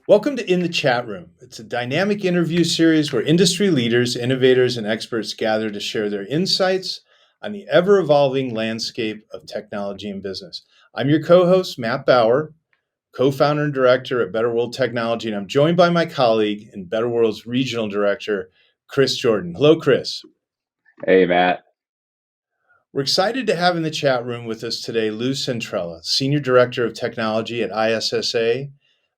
Welcome to In the Chat Room. It's a dynamic interview series where industry leaders, innovators, and experts gather to share their insights on the ever-evolving landscape of technology and business. I'm your co-host, Matt Bauer, co-founder and director at BetterWorld Technology, and I'm joined by my colleague and BetterWorld's regional director, Chris Jordan. Hello, Chris. Hey, Matt. We're excited to have in the chat room with us today Lou Centrella, Senior Director of Technology at ISSA,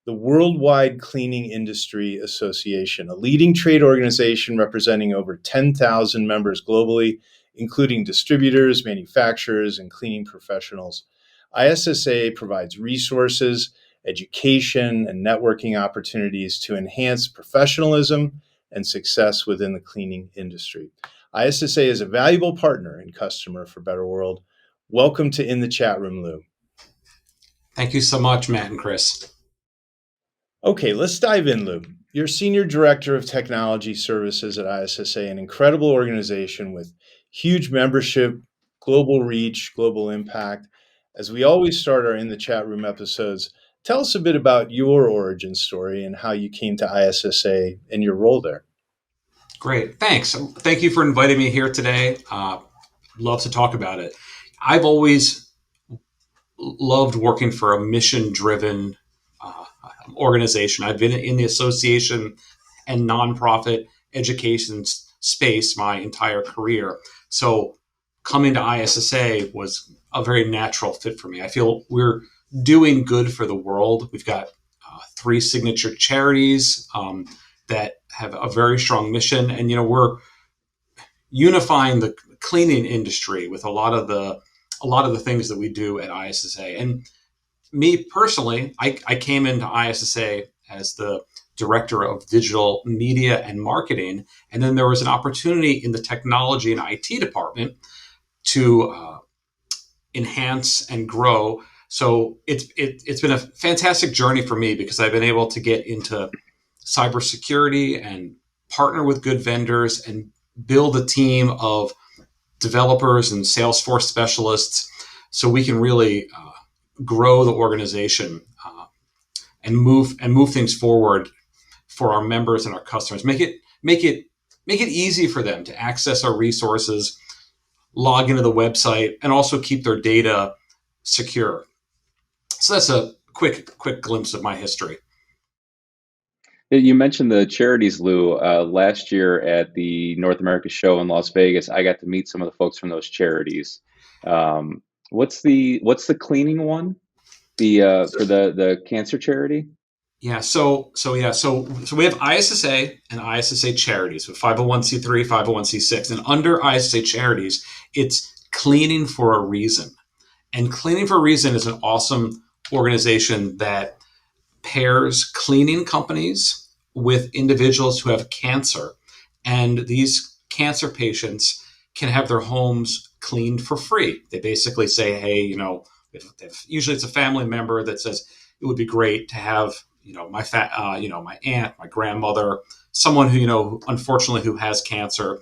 the Worldwide Cleaning Industry Association, a leading trade organization representing over 10,000 members globally, including distributors, manufacturers, and cleaning professionals. ISSA provides resources, education, and networking opportunities to enhance professionalism and success within the cleaning industry. ISSA is a valuable partner and customer for BetterWorld. Welcome to In the Chat Room, Lou. Thank you so much, Matt and Chris. Okay, let's dive in, Lou. You're Senior Director of Technology Services at ISSA, an incredible organization with huge membership, global reach, global impact. As we always start our In the Chat Room episodes, tell us a bit about your origin story and how you came to ISSA and your role there. Great, thanks. Thank you for inviting me here today. Love to talk about it. I've always loved working for a mission-driven organization. I've been in the association and nonprofit education space my entire career. So coming to ISSA was a very natural fit for me. I feel we're doing good for the world. We've got 3 signature charities that have a very strong mission, and we're unifying the cleaning industry with a lot of the things that we do at ISSA. And me personally, I came into ISSA as the director of digital media and marketing, and then there was an opportunity in the technology and IT department to enhance and grow. So it's been a fantastic journey for me because I've been able to get into cybersecurity and partner with good vendors and build a team of developers and Salesforce specialists so we can really grow the organization and move things forward for our members and our customers. Make it easy for them to access our resources, log into the website, and also keep their data secure. So that's a quick glimpse of my history. You mentioned the charities, Lou. Last year at the North America show in Las Vegas, I got to meet some of the folks from those charities. What's the cleaning one? For the cancer charity? Yeah. So we have ISSA and ISSA charities with 501c3, 501c6, and under ISSA charities, it's Cleaning for a Reason. And Cleaning for a Reason is an awesome organization that pairs cleaning companies with individuals who have cancer, and these cancer patients can have their homes cleaned for free. They basically say, hey, if usually it's a family member that says it would be great to have my aunt, my grandmother, someone who unfortunately who has cancer.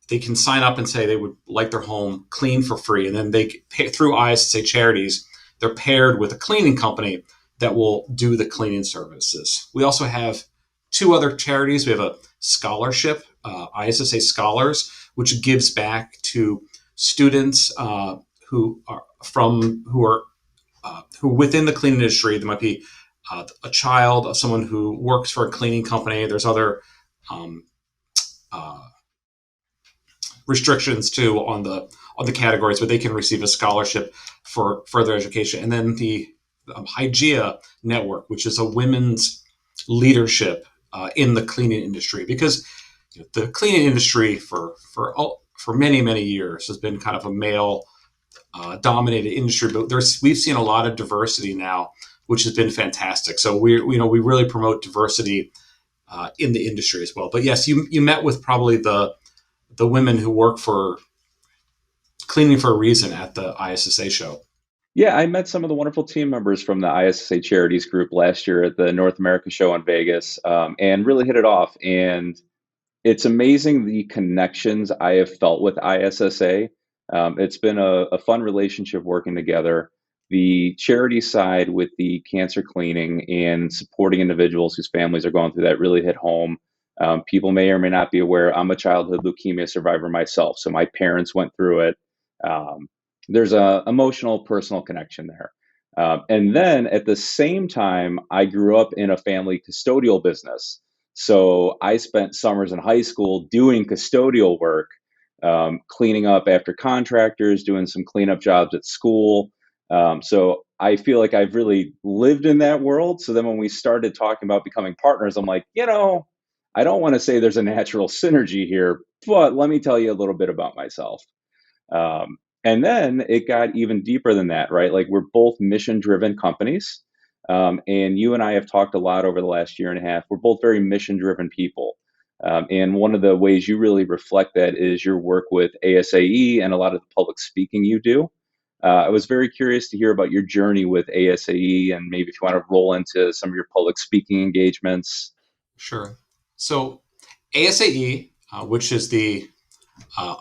They can sign up and say they would like their home cleaned for free, and then they pay through ISSA charities. They're paired with a cleaning company that will do the cleaning services. We also have 2 other charities. We have a scholarship, ISSA Scholars, which gives back to students who are within the cleaning industry. There might be a child of someone who works for a cleaning company. There's other restrictions too on the categories, but they can receive a scholarship for further education. And then the IGEA network, which is a women's leadership in the cleaning industry, because the cleaning industry for many years has been kind of a male dominated industry, but we've seen a lot of diversity now, which has been fantastic. So we really promote diversity in the industry as well. But yes, you met with probably the women who work for Cleaning for a Reason at the ISSA show. Yeah, I met some of the wonderful team members from the ISSA Charities group last year at the North America show in Vegas, and really hit it off. And it's amazing the connections I have felt with ISSA. It's been a fun relationship working together. the charity side with the cancer cleaning and supporting individuals whose families are going through that really hit home. People may or may not be aware, I'm a childhood leukemia survivor myself, so my parents went through it. There's a emotional, personal connection there. And then at the same time, I grew up in a family custodial business. So I spent summers in high school doing custodial work, cleaning up after contractors, doing some cleanup jobs at school. So I feel like I've really lived in that world. So then when we started talking about becoming partners, I'm like, I don't want to say there's a natural synergy here, but let me tell you a little bit about myself. And then it got even deeper than that, right? Like we're both mission driven companies. And you and I have talked a lot over the last year and a half. We're both very mission driven people. And one of the ways you really reflect that is your work with ASAE and a lot of the public speaking you do. I was very curious to hear about your journey with ASAE and maybe if you want to roll into some of your public speaking engagements. Sure. So ASAE, which is the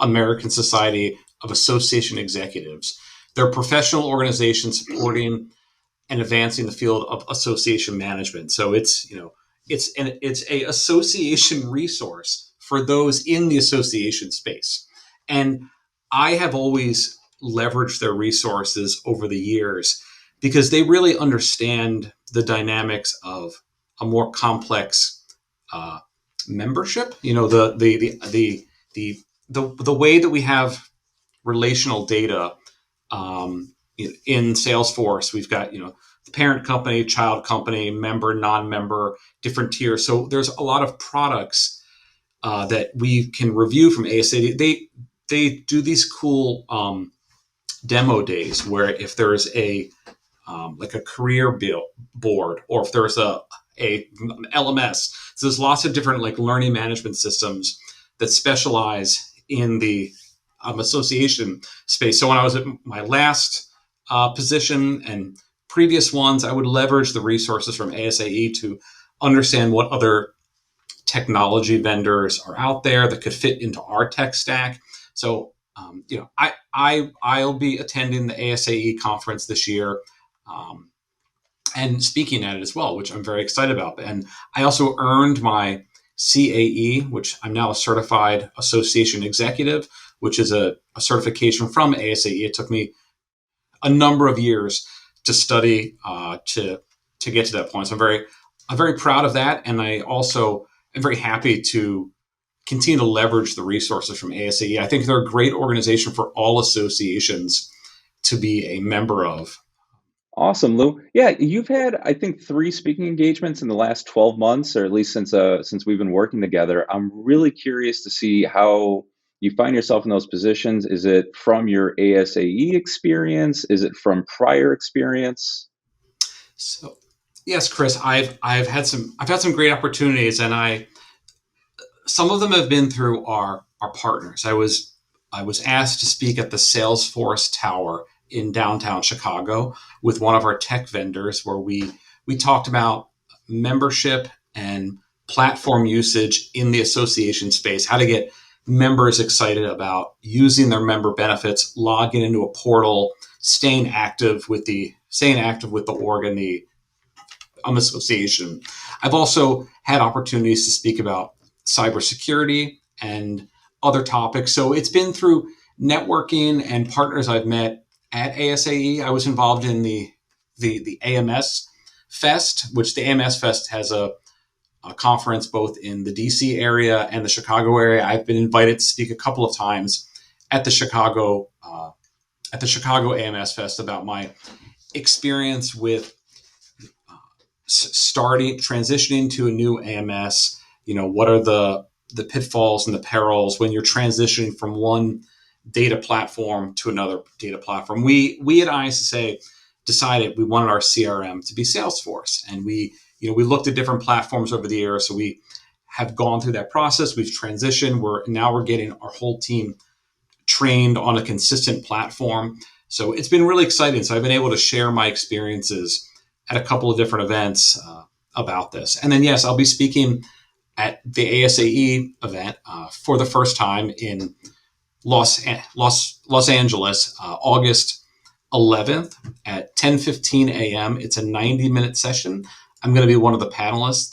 American Society of Association Executives, they're a professional organization supporting and advancing the field of association management. So it's a association resource for those in the association space. And I have always leveraged their resources over the years because they really understand the dynamics of a more complex membership. The way that we have relational data in Salesforce, we've got the parent company, child company, member, non-member, different tiers. So there's a lot of products that we can review from ASA. They do these cool demo days where if there's a like a career board, or if there's a LMS, so there's lots of different like learning management systems that specialize in the association space. So when I was at my last position and previous ones, I would leverage the resources from ASAE to understand what other technology vendors are out there that could fit into our tech stack. So, I'll be attending the ASAE conference this year and speaking at it as well, which I'm very excited about. And I also earned my CAE, which I'm now a certified association executive, which is a certification from ASAE. It took me a number of years to study to get to that point. So I'm very proud of that, and I also am very happy to continue to leverage the resources from ASAE. I think they're a great organization for all associations to be a member of. Awesome, Lou. Yeah, you've had, I think, 3 speaking engagements in the last 12 months, or at least since we've been working together. I'm really curious to see how you find yourself in those positions. Is it from your ASAE experience? Is it from prior experience? So, yes, Chris, I've had some great opportunities, and some of them have been through our partners. I was asked to speak at the Salesforce Tower in downtown Chicago with one of our tech vendors, where we talked about membership and platform usage in the association space, how to get members excited about using their member benefits, logging into a portal, staying active with the org and the association. I've also had opportunities to speak about cybersecurity and other topics. So it's been through networking and partners I've met at ASAE. I was involved in the AMS Fest, which the AMS Fest has a conference both in the DC area and the Chicago area. I've been invited to speak a couple of times at the Chicago AMS Fest about my experience with transitioning to a new AMS. What are the pitfalls and the perils when you're transitioning from one data platform to another data platform. We at ISSA decided we wanted our CRM to be Salesforce, and we looked at different platforms over the years. So we have gone through that process. We've transitioned. We're getting our whole team trained on a consistent platform. So it's been really exciting. So I've been able to share my experiences at a couple of different events about this. And then, yes, I'll be speaking at the ASAE event for the first time in Los Angeles, August 11th at 10:15 a.m. It's a 90-minute session. I'm going to be one of the panelists.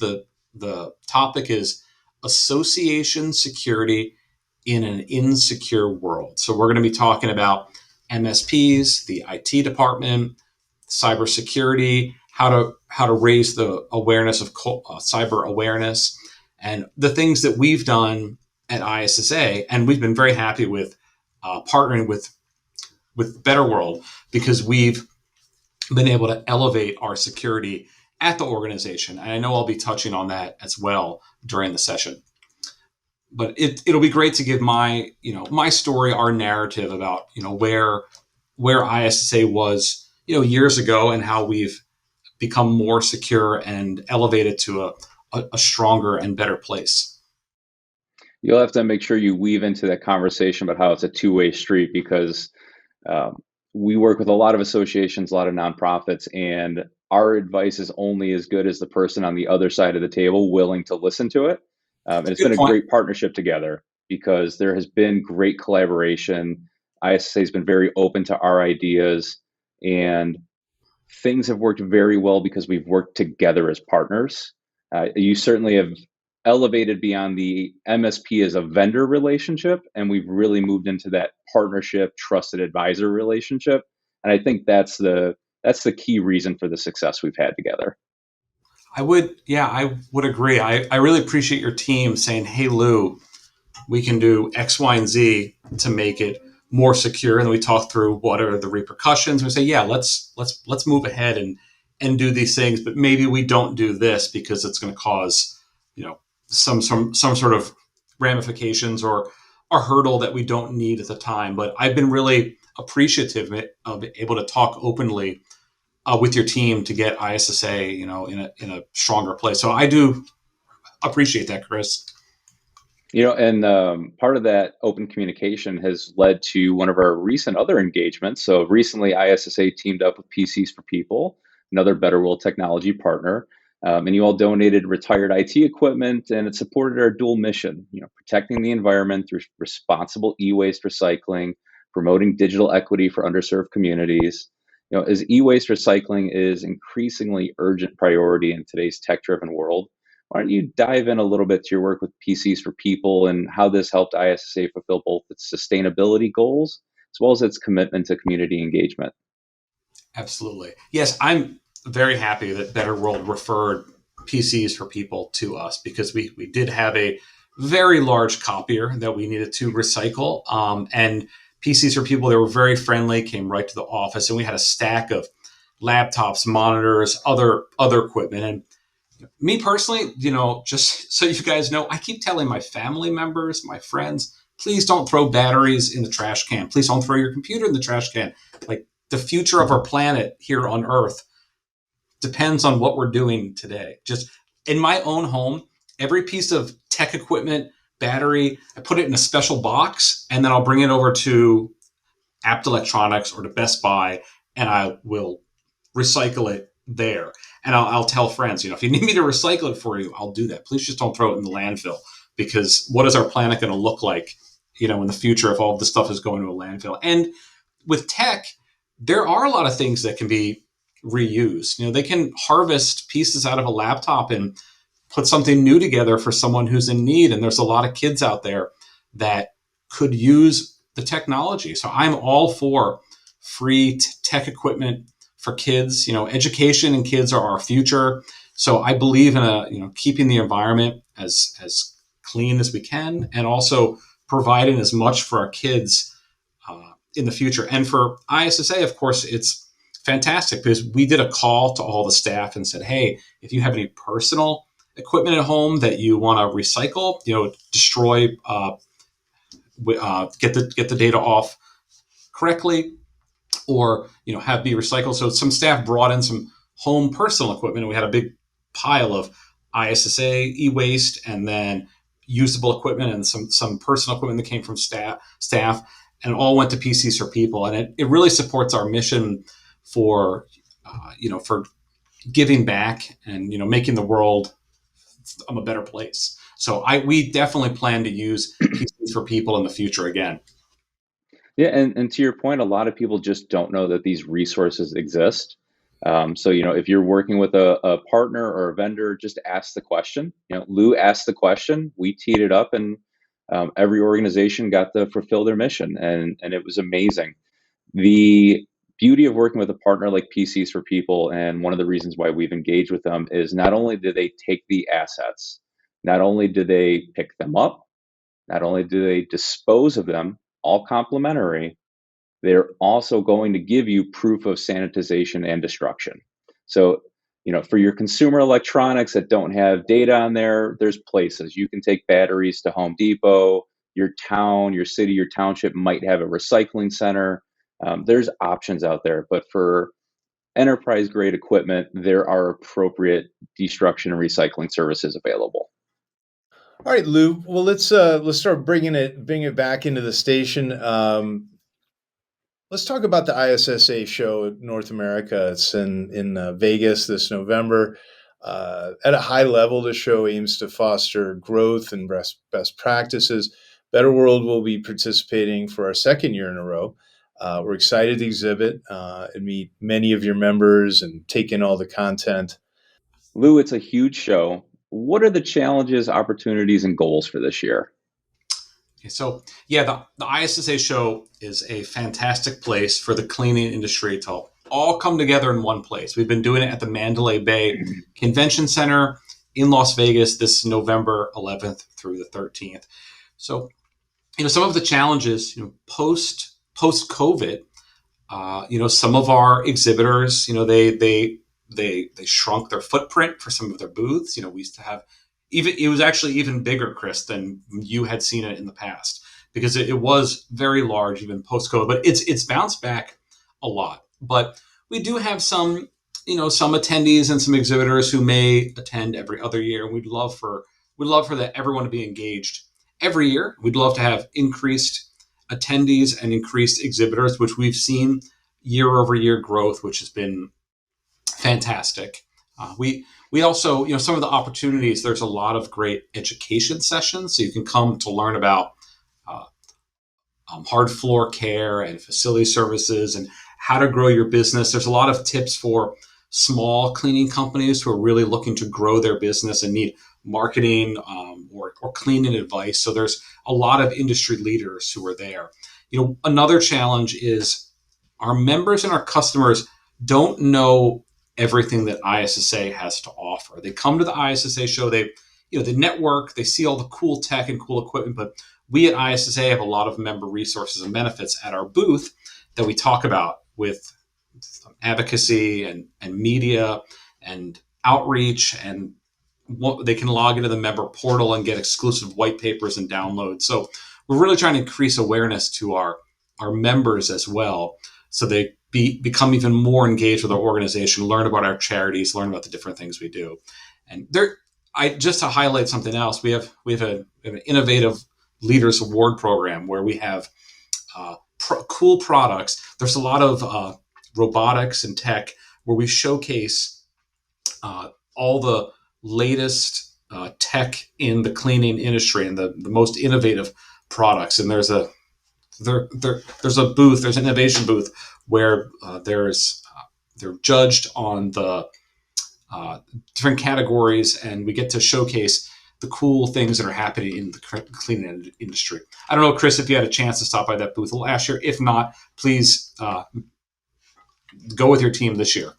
The topic is association security in an insecure world. So we're going to be talking about MSPs, the IT department, cybersecurity, how to raise the awareness of cyber awareness, and the things that we've done at ISSA. And we've been very happy with partnering with BetterWorld, because we've been able to elevate our security at the organization. And I know I'll be touching on that as well during the session. But it'll be great to give my story, our narrative about where ISSA was years ago, and how we've become more secure and elevated to a stronger and better place. You'll have to make sure you weave into that conversation about how it's a two-way street, because we work with a lot of associations, a lot of nonprofits, and our advice is only as good as the person on the other side of the table willing to listen to it. And it's been a great partnership together, because there has been great collaboration. ISSA has been very open to our ideas, and things have worked very well because we've worked together as partners. You certainly have elevated beyond the MSP as a vendor relationship, and we've really moved into that partnership, trusted advisor relationship. And I think that's the key reason for the success we've had together. I would agree. I really appreciate your team saying, "Hey, Lou, we can do X, Y, and Z to make it more secure." And we talk through what are the repercussions. We say, "Yeah, let's move ahead and do these things, but maybe we don't do this because it's going to cause some sort of ramifications or a hurdle that we don't need at the time." But I've been really appreciative of able to talk openly with your team to get ISSA, in a stronger place. So I do appreciate that, Chris. And part of that open communication has led to one of our recent other engagements. So recently, ISSA teamed up with PCs for People, another BetterWorld technology partner, and you all donated retired IT equipment, and it supported our dual mission, protecting the environment through responsible e-waste recycling, promoting digital equity for underserved communities. As e-waste recycling is increasingly urgent priority in today's tech-driven world, why don't you dive in a little bit to your work with PCs for People and how this helped ISSA fulfill both its sustainability goals as well as its commitment to community engagement? Absolutely. Yes, I'm very happy that BetterWorld referred PCs for People to us, because we did have a very large copier that we needed to recycle. And PCs for People, they were very friendly, came right to the office, and we had a stack of laptops, monitors, other equipment. And me personally, just so you guys know, I keep telling my family members, my friends, please don't throw batteries in the trash can. Please don't throw your computer in the trash can. Like, the future of our planet here on Earth depends on what we're doing today. Just in my own home, every piece of tech equipment, battery, I put it in a special box, and then I'll bring it over to Apt Electronics or to Best Buy, and I will recycle it there. And I'll tell friends, if you need me to recycle it for you, I'll do that. Please just don't throw it in the landfill, because what is our planet going to look like, in the future if all of this stuff is going to a landfill? And with tech, there are a lot of things that can be reused. They can harvest pieces out of a laptop and put something new together for someone who's in need. And there's a lot of kids out there that could use the technology. So I'm all for free tech equipment for kids. Education and kids are our future. So I believe in keeping the environment as clean as we can, and also providing as much for our kids in the future. And for ISSA, of course, it's fantastic, because we did a call to all the staff and said, "Hey, if you have any personal equipment at home that you want to recycle, destroy, get the data off correctly, or have be recycled." So some staff brought in some home personal equipment, and we had a big pile of ISSA e-waste, and then usable equipment, and some personal equipment that came from staff, and it all went to PCs for People. And it really supports our mission for for giving back and making the world a better place. So we definitely plan to use PCs for People in the future again. Yeah, and to your point, a lot of people just don't know that these resources exist. So, if you're working with a partner or a vendor, just ask the question. Lou asked the question, we teed it up, and every organization got to fulfill their mission, and it was amazing. The beauty of working with a partner like PCs for People, and one of the reasons why we've engaged with them, is not only do they take the assets, not only do they pick them up, not only do they dispose of them, all complimentary, they're also going to give you proof of sanitization and destruction. So, for your consumer electronics that don't have data on there, there's places you can take batteries to Home Depot. Your town, your city, your township might have a recycling center. There's options out there, but for enterprise grade equipment, there are appropriate destruction and recycling services available. All right, Lou. Well, let's start bringing it back into the station. Let's talk about the ISSA show in North America. It's in Vegas this November. At a high level, the show aims to foster growth and best practices. BetterWorld will be participating for our second year in a row. We're excited to exhibit and meet many of your members and take in all the content. Lou, it's a huge show. What are the challenges, opportunities, and goals for this year? Okay, so yeah, the ISSA show is a fantastic place for the cleaning industry to all come together in one place. We've been doing it at the Mandalay Bay Convention Center in Las Vegas this November 11th through the 13th. So, some of the challenges, post COVID, some of our exhibitors, they shrunk their footprint for some of their booths. We used to have it was actually even bigger, Chris, than you had seen it in the past, because it was very large even post COVID. But it's bounced back a lot. But we do have some attendees and some exhibitors who may attend every other year, and we'd love for everyone to be engaged every year. We'd love to have increased attendees and increased exhibitors, which we've seen year over year growth, which has been fantastic. We also, some of the opportunities, there's a lot of great education sessions. So you can come to learn about uh, hard floor care and facility services and how to grow your business. There's a lot of tips for small cleaning companies who are really looking to grow their business and need marketing or cleaning advice. So there's a lot of industry leaders who are there. Another challenge is our members and our customers don't know everything that ISSA has to offer. They come to the ISSA show, they network, they see all the cool tech and cool equipment, but we at ISSA have a lot of member resources and benefits at our booth that we talk about with advocacy and media and outreach, and they can log into the member portal and get exclusive white papers and downloads. So we're really trying to increase awareness to our members as well, so they become even more engaged with our organization, learn about our charities, learn about the different things we do. And just to highlight something else, we have an innovative leaders award program where we have cool products. There's a lot of robotics and tech where we showcase all the latest tech in the cleaning industry and the most innovative products. And there's a booth, there's an innovation booth where they're judged on the different categories, and we get to showcase the cool things that are happening in the cleaning industry. I don't know, Chris, if you had a chance to stop by that booth last year. If not, please go with your team this year.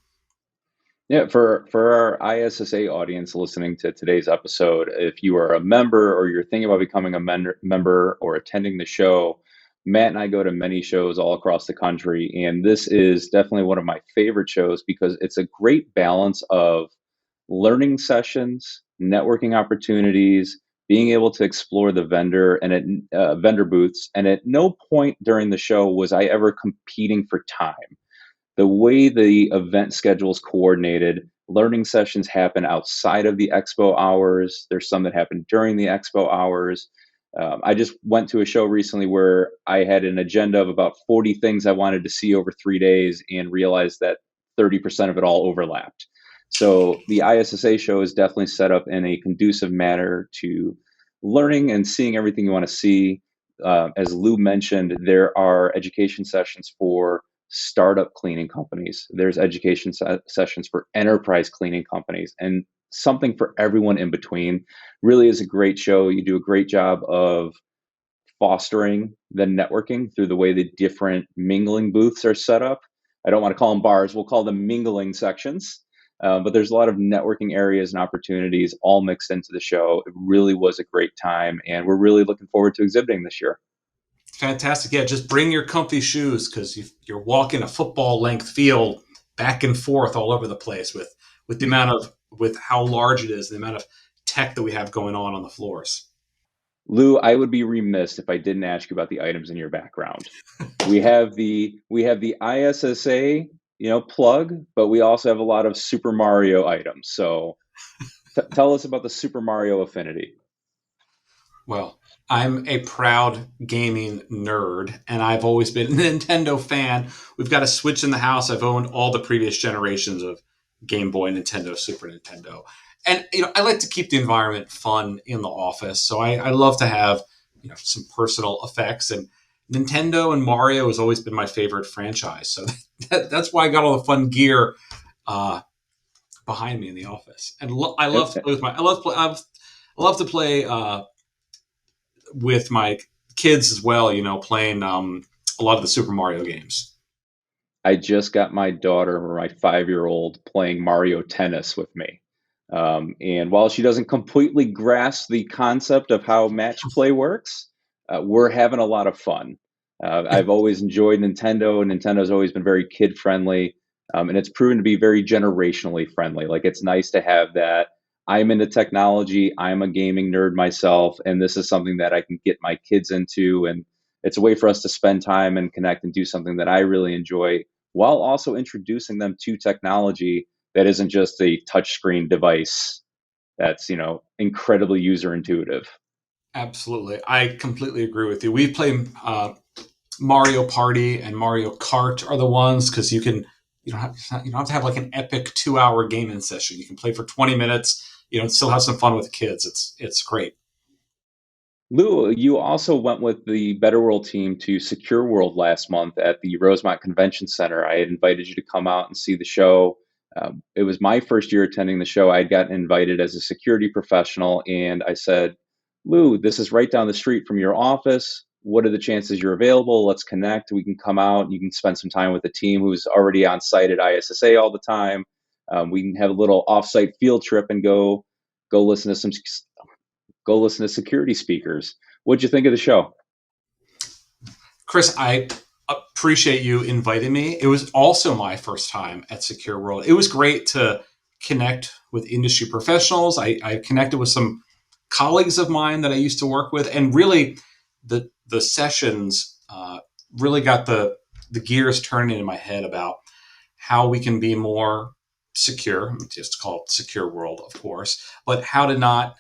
Yeah, for our ISSA audience listening to today's episode, if you are a member or you're thinking about becoming a member or attending the show, Matt and I go to many shows all across the country, and this is definitely one of my favorite shows because it's a great balance of learning sessions, networking opportunities, being able to explore the vendor and vendor booths. And at no point during the show was I ever competing for time. The way the event schedule is coordinated, learning sessions happen outside of the expo hours. There's some that happen during the expo hours. I just went to a show recently where I had an agenda of about 40 things I wanted to see over 3 days and realized that 30% of it all overlapped. So the ISSA show is definitely set up in a conducive manner to learning and seeing everything you want to see. as Lou mentioned, there are education sessions for startup cleaning companies. There's education sessions for enterprise cleaning companies, and something for everyone in between. Really is a great show. You do a great job of fostering the networking through the way the different mingling booths are set up. I don't want to call them bars, we'll call them mingling sections. But there's a lot of networking areas and opportunities all mixed into the show. It really was a great time, and we're really looking forward to exhibiting this year. Fantastic. Yeah, just bring your comfy shoes because you're walking a football length field back and forth all over the place with the amount of with how large it is, the amount of tech that we have going on the floors. Lou, I would be remiss if I didn't ask you about the items in your background. We have the ISSA, plug, but we also have a lot of Super Mario items. So tell us about the Super Mario affinity. Well, I'm a proud gaming nerd, and I've always been a Nintendo fan. We've got a Switch in the house. I've owned all the previous generations of Game Boy, Nintendo, Super Nintendo. And I like to keep the environment fun in the office. So I love to have some personal effects. And Nintendo and Mario has always been my favorite franchise. So that's why I got all the fun gear behind me in the office. And I love to play with I love to play with my kids as well, playing a lot of the Super Mario games. I just got my daughter, my 5-year-old, playing Mario Tennis with me. And while she doesn't completely grasp the concept of how match play works, we're having a lot of fun. I've always enjoyed Nintendo, and Nintendo's always been very kid friendly. And it's proven to be very generationally friendly. Like, it's nice to have that. I'm into technology. I'm a gaming nerd myself, and this is something that I can get my kids into. And it's a way for us to spend time and connect and do something that I really enjoy, while also introducing them to technology that isn't just a touchscreen device that's, incredibly user intuitive. Absolutely. I completely agree with you. We play Mario Party and Mario Kart are the ones because you don't have to have like an epic 2-hour gaming session. You can play for 20 minutes, and still have some fun with the kids. It's great. Lou, you also went with the BetterWorld team to Secure World last month at the Rosemont Convention Center. I had invited you to come out and see the show. It was my first year attending the show. I had gotten invited as a security professional, and I said, Lou, this is right down the street from your office. What are the chances you're available? Let's connect. We can come out. You can spend some time with the team who's already on site at ISSA all the time. We can have a little offsite field trip and go listen to security speakers. What'd you think of the show? Chris, I appreciate you inviting me. It was also my first time at Secure World. It was great to connect with industry professionals. I connected with some colleagues of mine that I used to work with, and really the sessions really got the gears turning in my head about how we can be more secure, just call it Secure World, of course, but how to not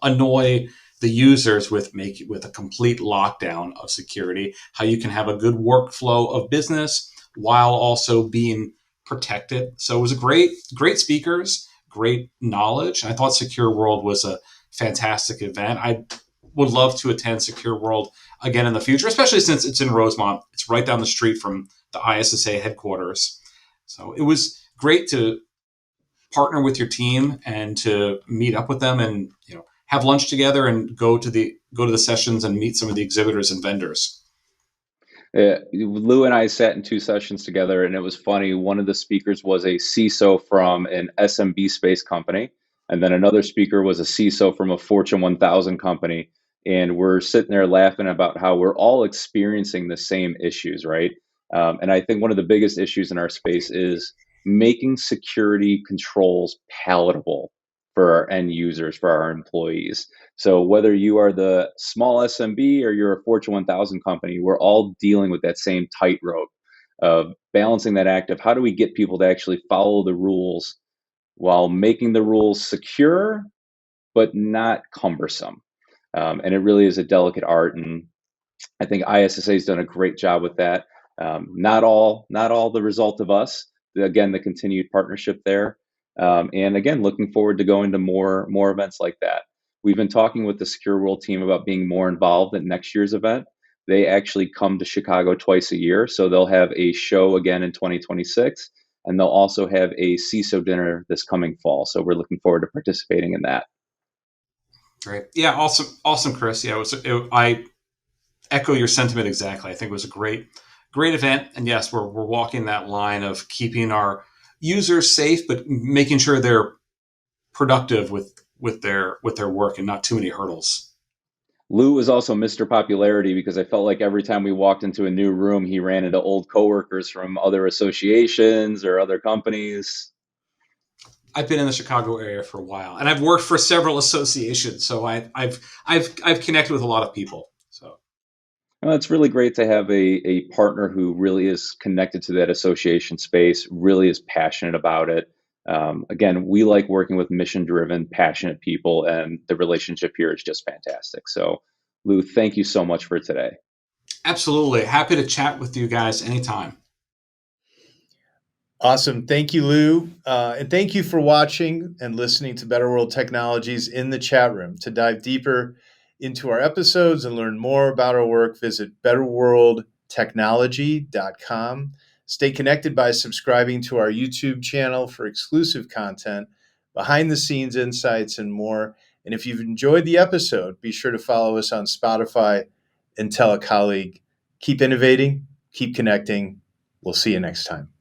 annoy the users with a complete lockdown of security, how you can have a good workflow of business while also being protected. So it was a great speakers, great knowledge. I thought Secure World was a fantastic event. I would love to attend Secure World again in the future, especially since it's in Rosemont. It's right down the street from the ISSA headquarters. So it was great to partner with your team and to meet up with them and have lunch together and go to the sessions and meet some of the exhibitors and vendors. Lou and I sat in 2 sessions together, and it was funny. One of the speakers was a CISO from an SMB space company, and then another speaker was a CISO from a Fortune 1000 company. And we're sitting there laughing about how we're all experiencing the same issues, right? And I think one of the biggest issues in our space is making security controls palatable for our end users, for our employees. So whether you are the small SMB or you're a Fortune 1000 company, we're all dealing with that same tightrope of balancing that act of how do we get people to actually follow the rules while making the rules secure, but not cumbersome. And it really is a delicate art. And I think ISSA has done a great job with that. Not all the result of us. Again, the continued partnership there. And again, looking forward to going to more events like that. We've been talking with the Secure World team about being more involved in next year's event. They actually come to Chicago twice a year, so they'll have a show again in 2026, and they'll also have a CISO dinner this coming fall. So we're looking forward to participating in that. Great. Yeah, awesome, Chris. Yeah, I echo your sentiment exactly. I think it was a great event. And yes, we're walking that line of keeping our users safe, but making sure they're productive with their work and not too many hurdles. Lou was also Mr. Popularity because I felt like every time we walked into a new room, he ran into old coworkers from other associations or other companies. I've been in the Chicago area for a while, and I've worked for several associations, so I've connected with a lot of people. So well, it's really great to have a partner who really is connected to that association space, really is passionate about it. Again, we like working with mission-driven, passionate people, and the relationship here is just fantastic. So, Lou, thank you so much for today. Absolutely. Happy to chat with you guys anytime. Awesome. Thank you, Lou. And thank you for watching and listening to BetterWorld Technologies in the chat room. To dive deeper into our episodes and learn more about our work, visit betterworldtechnology.com. Stay connected by subscribing to our YouTube channel for exclusive content, behind the scenes insights, and more. And if you've enjoyed the episode, be sure to follow us on Spotify and tell a colleague. Keep innovating, keep connecting. We'll see you next time.